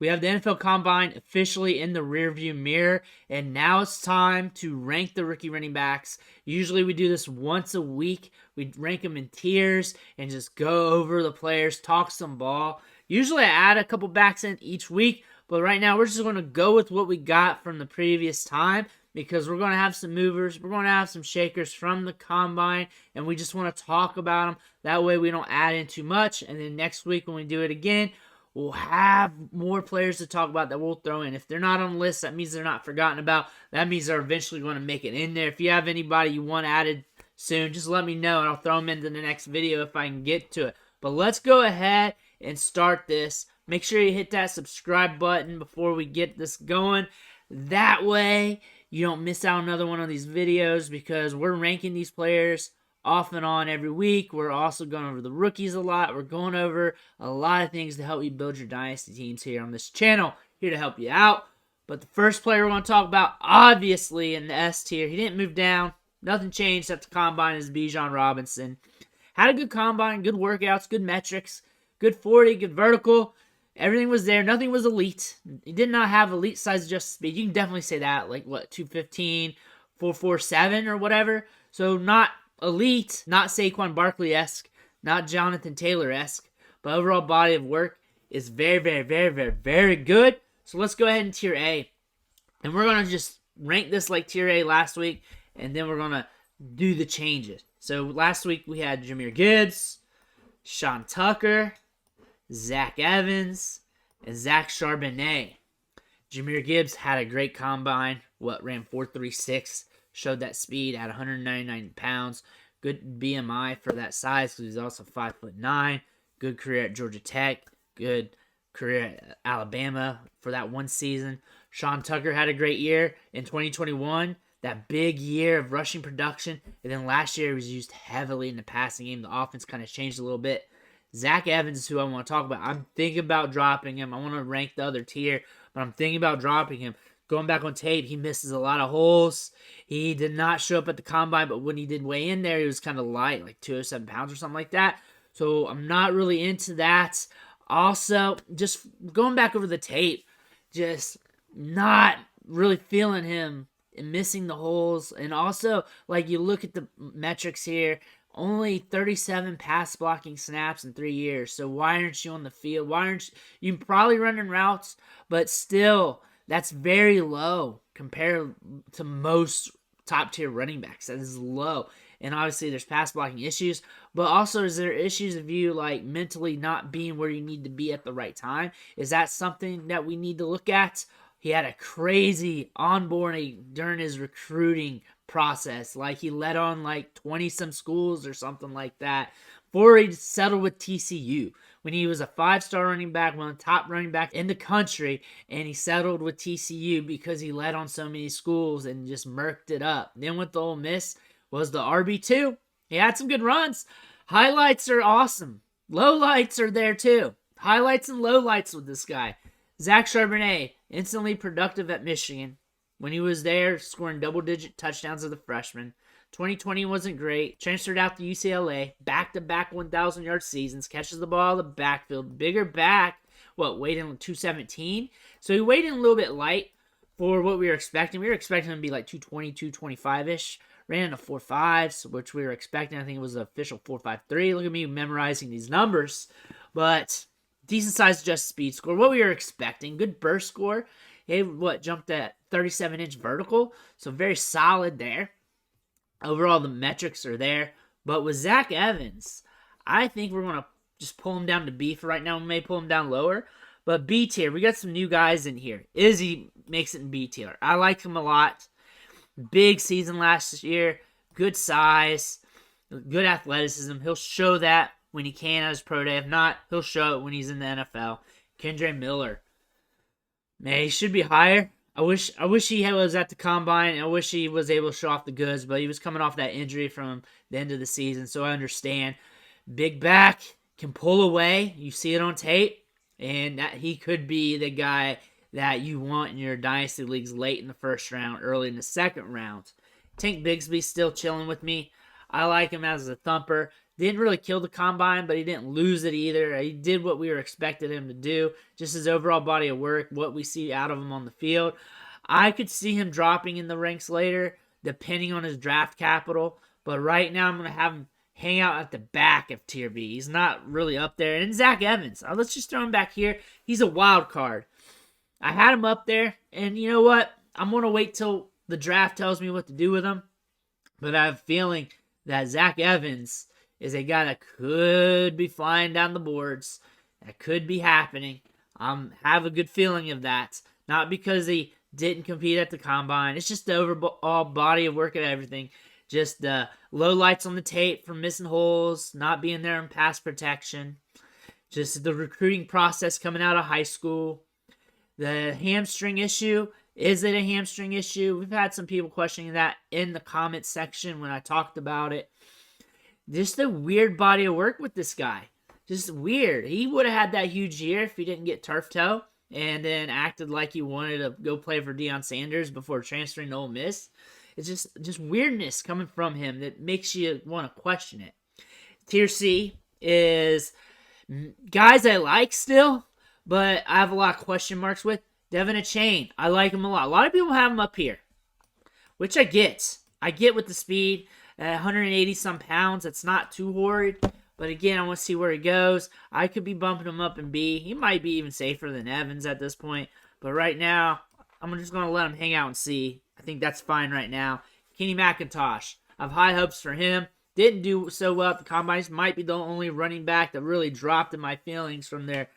We have the NFL Combine officially in the rearview mirror, and now it's time to rank the rookie running backs. Usually we do this once a week. We rank them in tiers and just go over the players, talk some ball. Usually I add a couple backs in each week, but right now we're just going to go with what we got from the previous time because we're going to have some movers, we're going to have some shakers from the Combine, and we just want to talk about them. That way we don't add in too much, and then next week when we do it again, we'll have more players to talk about that we'll throw in. If they're not on the list, that means they're not forgotten about. That means they're eventually going to make it in there. If you have anybody you want added soon, just let me know, and I'll throw them into the next video if I can get to it. But let's go ahead and start this. Make sure you hit that subscribe button before we get this going. That way, you don't miss out on another one of these videos because we're ranking these players off and on every week. We're also going over the rookies a lot. We're going over a lot of things to help you build your dynasty teams here on this channel, here to help you out. But the first player we're going to talk about, obviously in the S tier, he didn't move down. Nothing changed at the Combine, is Bijan Robinson. Had a good Combine, good workouts, good metrics, good 40, good vertical. Everything was there. Nothing was elite. He did not have elite size adjusted speed. You can definitely say that, like what, 215, 447 or whatever. So not elite, not Saquon Barkley-esque, not Jonathan Taylor-esque, but overall body of work is very, very, very, very, very good. So let's go ahead and tier A. And we're going to just rank this like tier A last week, and then we're going to do the changes. So last week we had Jahmyr Gibbs, Sean Tucker, Zach Evans, and Zach Charbonnet. Jahmyr Gibbs had a great Combine, ran 4.36, showed that speed at 199 pounds. Good BMI for that size because he's also 5'9". Good career at Georgia Tech. Good career at Alabama for that one season. Sean Tucker had a great year in 2021. That big year of rushing production. And then last year he was used heavily in the passing game. The offense kind of changed a little bit. Zach Evans is who I want to talk about. I'm thinking about dropping him. I want to rank the other tier, but I'm thinking about dropping him. Going back on tape, he misses a lot of holes. He did not show up at the Combine, but when he did weigh in there, he was kind of light, like 207 pounds or something like that. So I'm not really into that. Also, just going back over the tape, just not really feeling him and missing the holes. And also, like, you look at the metrics here, only 37 pass blocking snaps in 3 years. So why aren't you on the field? Why aren't you probably running routes, but still, that's very low compared to most top-tier running backs. That is low. And obviously, there's pass blocking issues. But also, is there issues of you, like, mentally not being where you need to be at the right time? Is that something that we need to look at? He had a crazy onboarding during his recruiting process. Like, he led on, like, 20-some schools or something like that before he settled with TCU. When he was a 5-star running back, one of the top running backs in the country, and he settled with TCU because he led on so many schools and just murked it up. Then with the Ole Miss was the RB2. He had some good runs. Highlights are awesome. Lowlights are there too. Highlights and lowlights with this guy. Zach Charbonnet, instantly productive at Michigan. When he was there, scoring double-digit touchdowns as a freshman. 2020 wasn't great. Transferred out to UCLA. Back-to-back 1,000-yard seasons. Catches the ball out of the backfield. Bigger back. Weighed in 217? So he weighed in a little bit light for what we were expecting. We were expecting him to be like 220, 225-ish. Ran a 4.5, which we were expecting. I think it was the official 4.53. Look at me memorizing these numbers. But decent size adjusted speed score. What we were expecting. Good burst score. He jumped at 37-inch vertical. So very solid there. Overall, the metrics are there. But with Zach Evans, I think we're going to just pull him down to B for right now. We may pull him down lower. But B tier, we got some new guys in here. Izzy makes it in B tier. I like him a lot. Big season last year. Good size. Good athleticism. He'll show that when he can at his pro day. If not, he'll show it when he's in the NFL. Kendre Miller. Man, he should be higher. I wish he was at the Combine. I wish he was able to show off the goods, but he was coming off that injury from the end of the season, so I understand. Big back, can pull away. You see it on tape, and that he could be the guy that you want in your dynasty leagues late in the first round, early in the second round. Tank Bigsby's still chilling with me. I like him as a thumper. Didn't really kill the combine, but he didn't lose it either. He did what we were expecting him to do. Just his overall body of work, what we see out of him on the field. I could see him dropping in the ranks later, depending on his draft capital. But right now, I'm going to have him hang out at the back of Tier B. He's not really up there. And Zach Evans, let's just throw him back here. He's a wild card. I had him up there, and you know what? I'm going to wait till the draft tells me what to do with him. But I have a feeling that Zach Evans is a guy that could be flying down the boards. That could be happening. Have a good feeling of that. Not because he didn't compete at the combine. It's just the overall body of work and everything. Just the low lights on the tape from missing holes, not being there in pass protection. Just the recruiting process coming out of high school. The hamstring issue. Is it a hamstring issue? We've had some people questioning that in the comment section when I talked about it. Just a weird body of work with this guy. Just weird. He would have had that huge year if he didn't get turf toe and then acted like he wanted to go play for Deion Sanders before transferring to Ole Miss. It's just weirdness coming from him that makes you want to question it. Tier C is guys I like still, but I have a lot of question marks with. Devin Achane, I like him a lot. A lot of people have him up here, which I get. I get with the speed. At 180 some pounds, that's not too horrid. But again, I want to see where he goes. I could be bumping him up in B. He might be even safer than Evans at this point. But right now, I'm just going to let him hang out and see. I think that's fine right now. Kenny McIntosh, I have high hopes for him. Didn't do so well at the Combines. Might be the only running back that really dropped in my feelings from their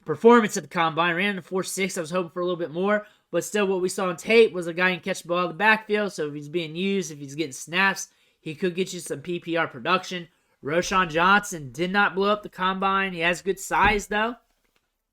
performance at the Combine. Ran in 4.6. I was hoping for a little bit more. But still, what we saw on tape was a guy who can catch the ball in the backfield. So if he's being used, if he's getting snaps, he could get you some PPR production. Roshan Johnson did not blow up the Combine. He has good size, though.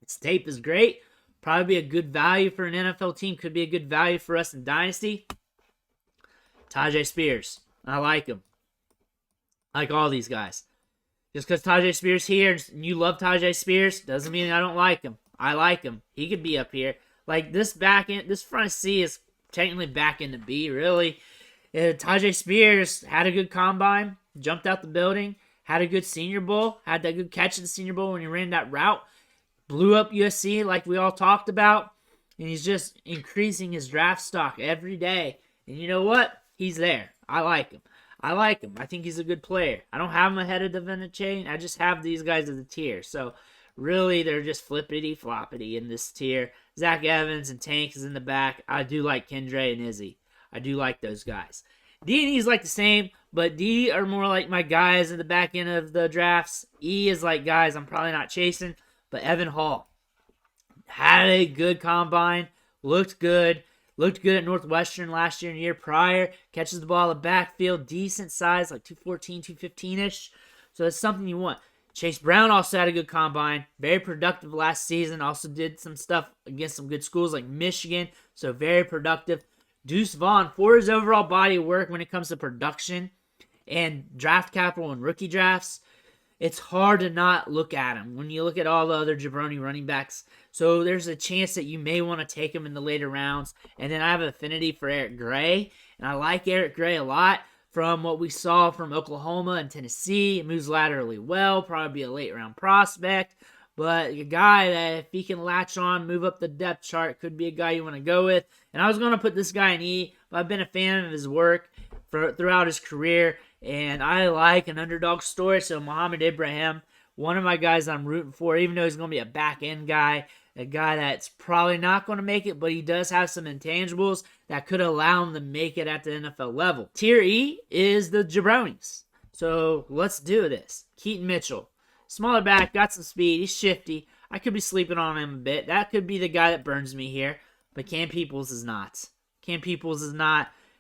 His tape is great. Probably be a good value for an NFL team. Could be a good value for us in Dynasty. Tajay Spears. I like him. I like all these guys. Just because Tajay Spears here and you love Tajay Spears doesn't mean I don't like him. I like him. He could be up here. Like this front C is technically back into B, really. Tajay Spears had a good combine, jumped out the building, had a good Senior Bowl, had that good catch at the Senior Bowl when he ran that route, blew up USC like we all talked about, and he's just increasing his draft stock every day. And you know what? He's there. I like him. I think he's a good player. I don't have him ahead of Devin Achane. I just have these guys as a tier. So really, they're just flippity-floppity in this tier. Zach Evans and Tank is in the back. I do like Kendre and Izzy. I do like those guys. D and E is like the same, but D are more like my guys at the back end of the drafts. E is like guys I'm probably not chasing, but Evan Hall had a good combine, looked good at Northwestern last year and the year prior, catches the ball in the backfield, decent size, like 214, 215-ish, so that's something you want. Chase Brown also had a good combine, very productive last season, also did some stuff against some good schools like Michigan, so very productive. Deuce Vaughn, for his overall body of work when it comes to production and draft capital and rookie drafts, it's hard to not look at him when you look at all the other jabroni running backs. So there's a chance that you may want to take him in the later rounds. And then I have an affinity for Eric Gray, and I like Eric Gray a lot from what we saw from Oklahoma and Tennessee. He moves laterally well, probably be a late-round prospect. But a guy that if he can latch on, move up the depth chart, could be a guy you want to go with. And I was going to put this guy in E, but I've been a fan of his work throughout his career. And I like an underdog story. So Muhammad Ibrahim, one of my guys I'm rooting for, even though he's going to be a back-end guy, a guy that's probably not going to make it, but he does have some intangibles that could allow him to make it at the NFL level. Tier E is the jabronis. So let's do this. Keaton Mitchell. Smaller back, got some speed, he's shifty. I could be sleeping on him a bit. That could be the guy that burns me here. But Cam Peoples is not.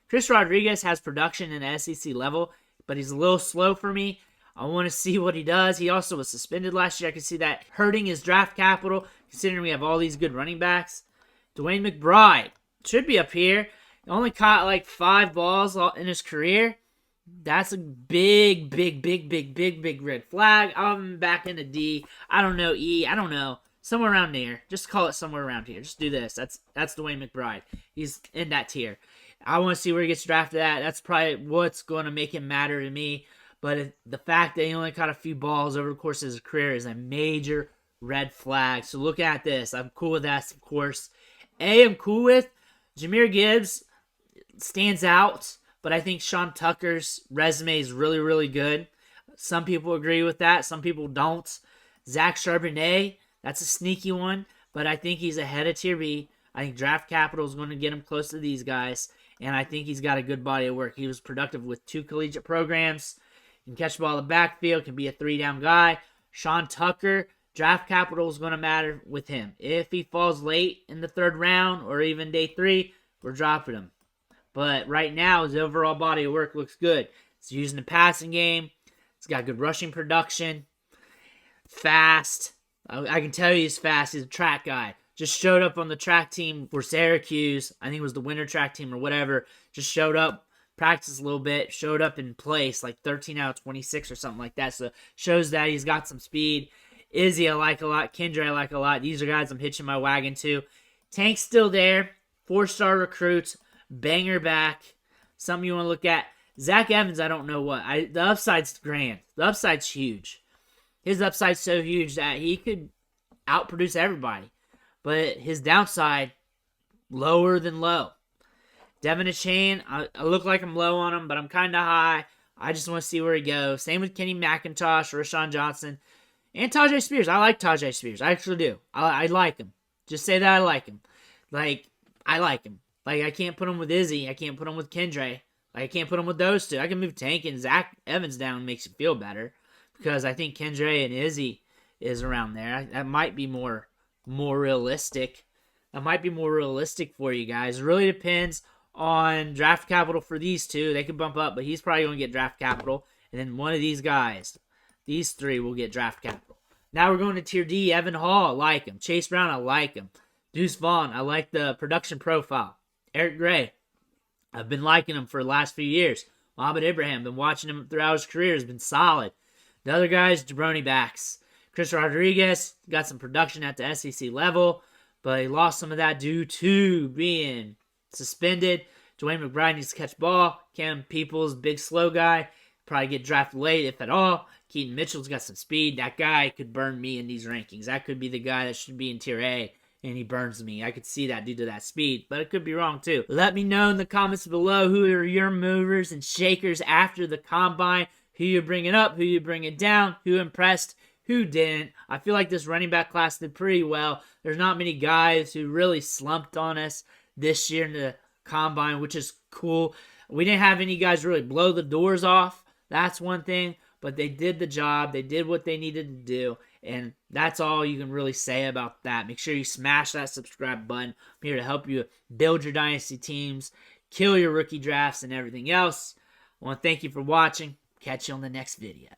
Chris Rodriguez has production in the SEC level, but he's a little slow for me. I want to see what he does. He also was suspended last year. I can see that hurting his draft capital, considering we have all these good running backs. Dwayne McBride should be up here. He only caught like 5 balls in his career. That's a big red flag. I'm back into D. I don't know, E. I don't know. Somewhere around there. Just call it somewhere around here. Just do this. That's Dwayne McBride. He's in that tier. I want to see where he gets drafted at. That's probably what's going to make him matter to me. but the fact that he only caught a few balls over the course of his career is a major red flag. So look at this. I'm cool with that, of course. I'm cool with Jahmyr Gibbs stands out, but I think Sean Tucker's resume is really, really good. Some people agree with that. Some people don't. Zach Charbonnet, that's a sneaky one, but I think he's ahead of Tier B. I think draft capital is going to get him close to these guys, and I think he's got a good body of work. He was productive with 2 collegiate programs. Can catch the ball in the backfield, can be a 3-down guy. Sean Tucker, draft capital is going to matter with him. If he falls late in the 3rd round or even day 3, we're dropping him. But right now, his overall body of work looks good. He's using the passing game. He's got good rushing production. Fast. I can tell you he's fast. He's a track guy. Just showed up on the track team for Syracuse. I think it was the winter track team or whatever. Just showed up, practiced a little bit, showed up in place, like 13 out of 26 or something like that. So shows that he's got some speed. Izzy I like a lot. Kendra I like a lot. These are guys I'm hitching my wagon to. Tank's still there. 4-star recruit. Banger back. Something you want to look at. Zach Evans, I don't know what. The upside's grand. The upside's huge. His upside's so huge that he could outproduce everybody. But his downside, lower than low. Devin Achane, I look like I'm low on him, but I'm kind of high. I just want to see where he goes. Same with Kenny McIntosh, Rashawn Johnson, and Tajay Spears. I like Tajay Spears. I actually do. I like him. Just say that I like him. I like him. I can't put him with Izzy. I can't put him with Kendre. I can't put him with those two. I can move Tank and Zach Evans down, makes it feel better. Because I think Kendre and Izzy is around there. That might be more realistic. That might be more realistic for you guys. It really depends on draft capital for these two. They could bump up, but he's probably going to get draft capital. And then one of these guys, these 3 will get draft capital. Now we're going to Tier D. Evan Hall, I like him. Chase Brown, I like him. Deuce Vaughn, I like the production profile. Eric Gray, I've been liking him for the last few years. Mohamed Ibrahim, been watching him throughout his career, has been solid. The other guys, jabroni backs. Chris Rodriguez got some production at the SEC level, but he lost some of that due to being suspended. Dwayne McBride needs to catch ball. Cam Peoples, big slow guy, probably get drafted late, if at all. Keaton Mitchell's got some speed. That guy could burn me in these rankings. That could be the guy that should be in Tier A, and he burns me. I could see that due to that speed, but it could be wrong too. Let me know in the comments below who are your movers and shakers after the combine. Who you bringing up, who you bringing down, who impressed, who didn't. I feel like this running back class did pretty well. There's not many guys who really slumped on us this year in the combine, which is cool. We didn't have any guys really blow the doors off. That's one thing, but they did the job. They did what they needed to do, and that's all you can really say about that. Make sure you smash that subscribe button. I'm here to help you build your dynasty teams, kill your rookie drafts, and everything else. I want to thank you for watching. Catch you on the next video.